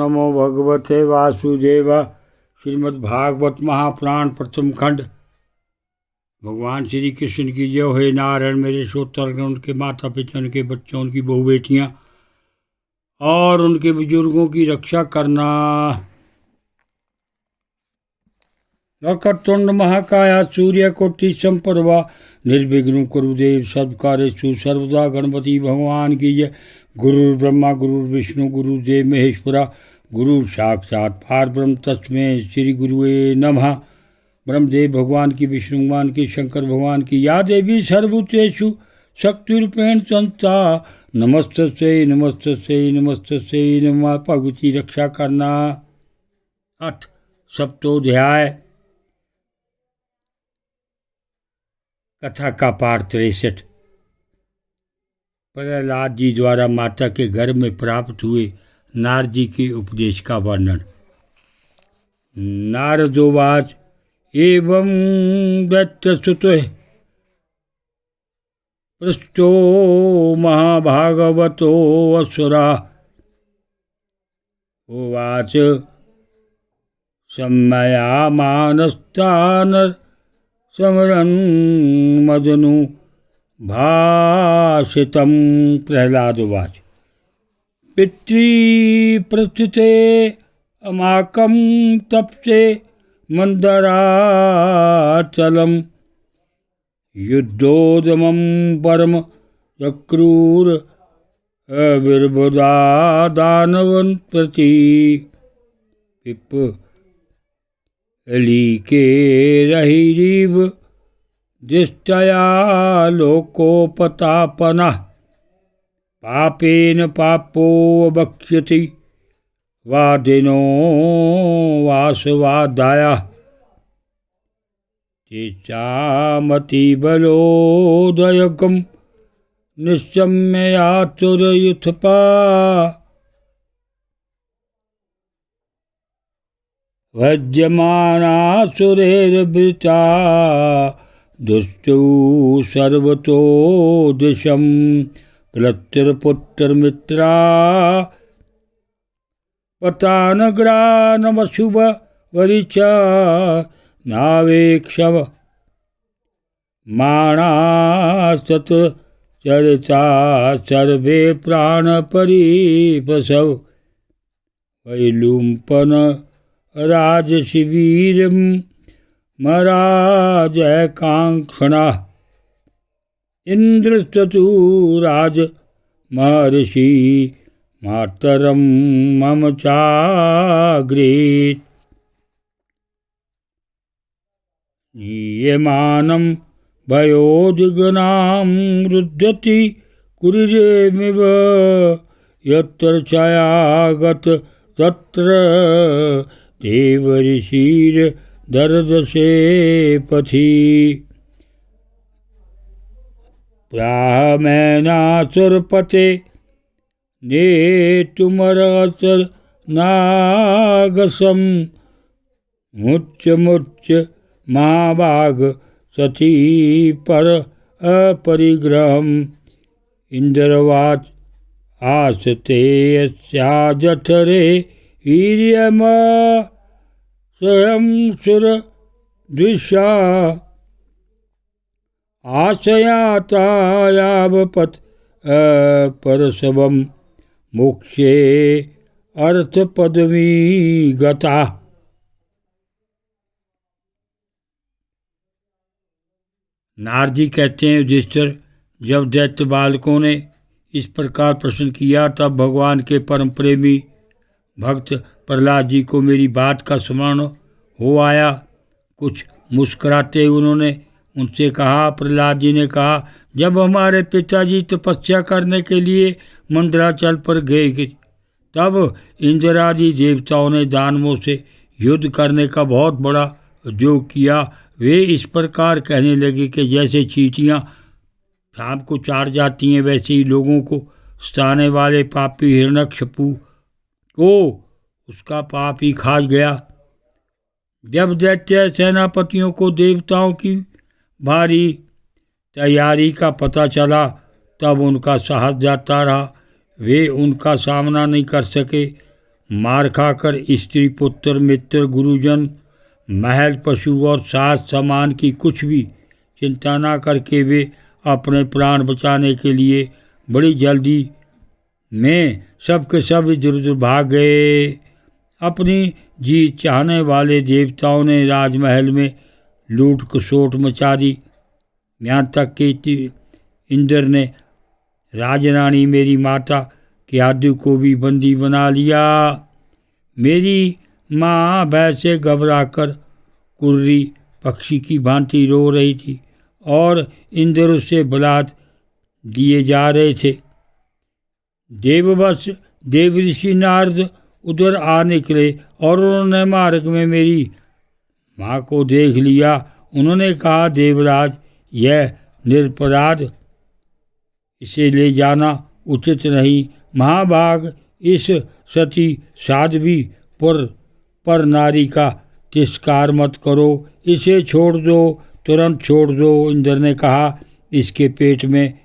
नमो भगवते वासुदेव। श्रीमद्भागवत महापुराण प्रथम खंड। भगवान श्री कृष्ण की जय हे नारायण। मेरे श्रोतागण, उनके माता पिता, उनके बच्चों, उनकी बहु बेटियाँ और उनके बुजुर्गों की रक्षा करना। वक्रतुंड महाकाया सूर्यकोटि संप्रभा निर्विघ्नं कुरुदेव सर्वकार्येषु सर्वदा। गणपति भगवान की जय। गुरु ब्रह्मा गुरु विष्णु गुरुदेव महेश्वरा। गुरु साक्षात पारब्रह्म तस्मै श्री गुरुवे नमः। ब्रह्मदेव भगवान की, विष्णु भगवान की, शंकर भगवान की, या देवी सर्वभूतेषु शक्तिरूपेण संस्था। नमस्तस्यै नमस्तस्यै नमस्तस्यै नमः। भगवती रक्षा करना। 8 सप्तोध्याय। कथा का पाठ 63। प्रहलाद जी द्वारा माता के गर्भ में प्राप्त हुए नारद जी के उपदेश का वर्णन। नारदोवाच एवं दैत्यसुतः पृष्ठो महाभागवतो असुरा उवाच सम्मयामानस्तान् समरन् मदनु भाषितं। प्रहलादोवाच पितृप्रस्थिते अमाकं तप्से मन्दराचलं युद्धोदमं परम चक्रूर अविर्बुधा दानवन् प्रति। पिप्पलीके रहिरीव दृष्टया लोकोपतापनः पापेन पापो वक्ष्यति वादिनो वासवादायः। तेषामतिबलोदयकं निश्चम्ययातुरयुथपा भज्यमानासुरैर्वृता दुष्टौ सर्वतो दिशं क्लत्तिरपुत्रमित्रा पतानग्रानमशुभ वरिचा नावेक्षव माणासत चरिता सर्वे प्राणपरीपसव वैलुम्पन राजशिवीरं मराजकाङ्क्षणा इन्द्रस्तु राज महर्षि मातरं मम चाग्रेत्। नीयमानं भयोद्गनां रुध्यति कुरिरेमिव यत्र छायागत तत्र देवऋषिर्दर्दशे पथि। प्राहमेनासुरपते नेतुमरसनागसं मुच्य महाभाग सती पर अपरिग्रहम्। इंद्रवाच आसते यस्या जठरे वीर्यम स्वयं सुर द्विषा आशयातायावपत् परशवं मोक्षे अर्थपदवी गता। नारद जी कहते हैं, युधिष्ठिर, जब दैत्य बालकों ने इस प्रकार प्रश्न किया तब भगवान के परम प्रेमी भक्त प्रहलाद जी को मेरी बात का स्मरण हो आया। कुछ मुस्कुराते उन्होंने उनसे कहा। प्रहलाद जी ने कहा, जब हमारे पिताजी तपस्या करने के लिए मंदराचल पर गए तब इंद्रादि देवताओं ने दानवों से युद्ध करने का बहुत बड़ा उद्योग किया। वे इस प्रकार कहने लगे कि जैसे चींटियाँ सांप को चाट जाती हैं, वैसे ही लोगों को सताने वाले पापी हिरण्यकशिपु को उसका पाप ही खा गया। जब दैत्य सेनापतियों को देवताओं की भारी तैयारी का पता चला तब उनका साहस जाता रहा। वे उनका सामना नहीं कर सके। मार खाकर स्त्री पुत्र मित्र गुरुजन महल पशु और साथ सामान की कुछ भी चिंता न करके वे अपने प्राण बचाने के लिए बड़ी जल्दी में सब के सब इधर उधर भाग गए। अपनी जीत चाहने वाले देवताओं ने राजमहल में लूट खसोट मचा दी। यहाँ तक कि इंद्र ने राजरानी मेरी माता क्यादु को भी बंदी बना लिया। मेरी माँ भय से घबराकर कुर्री पक्षी की भांति रो रही थी और इंद्र उससे बलात् दिए जा रहे थे। देववश देवऋषि नारद उधर आ निकले और उन्होंने मार्ग में मेरी माँ को देख लिया। उन्होंने कहा, देवराज, यह निरपराध, इसे ले जाना उचित नहीं। महाभाग, इस सती साध्वी पर नारी का तिरस्कार मत करो, इसे छोड़ दो, तुरंत छोड़ दो। इंद्र ने कहा, इसके पेट में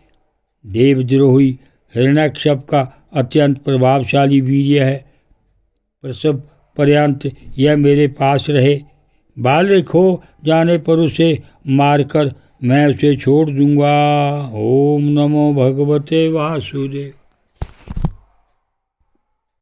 देवद्रोही हिरण्यकश्यप का अत्यंत प्रभावशाली वीर्य है। प्रसव पर्यंत यह मेरे पास रहे। बालक हो जाने पर उसे मारकर मैं उसे छोड़ दूंगा। ओम नमो भगवते वासुदेव।